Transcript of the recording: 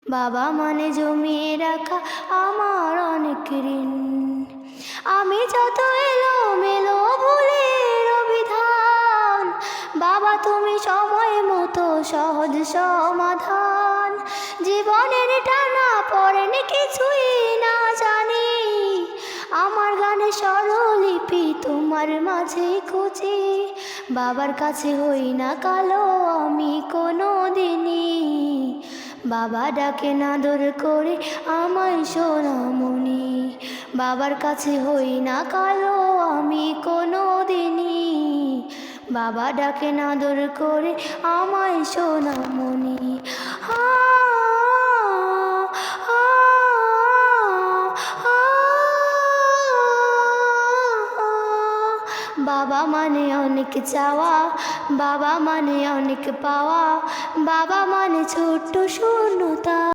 বাবা মানে জমিয়ে রাখা আমার অনেক ঋণ। আমি যত এলোমেলো ভুলের অভিধান, বাবা তুমি সময় মতো সহজ সমাধান। জীবনের টানা পড়েনি কিছুই না জানি, আমার গানে স্বরলিপি তোমার মাঝে খুঁজি। বাবার কাছে হই না কালো আমি কোনো দিনই, বাবা ডাকে আদর করে আমায় সোনামণি। বাবার কাছে হই না কালো আমি কোনো দিনই, বাবা ডাকে আদর করে আমায় সোনামণি। আ আ আ বাবা মানে অনেক চাওয়া, বাবা মানে অনেক পাওয়া, বাবা মানে ছোট্ট শূন্যতা।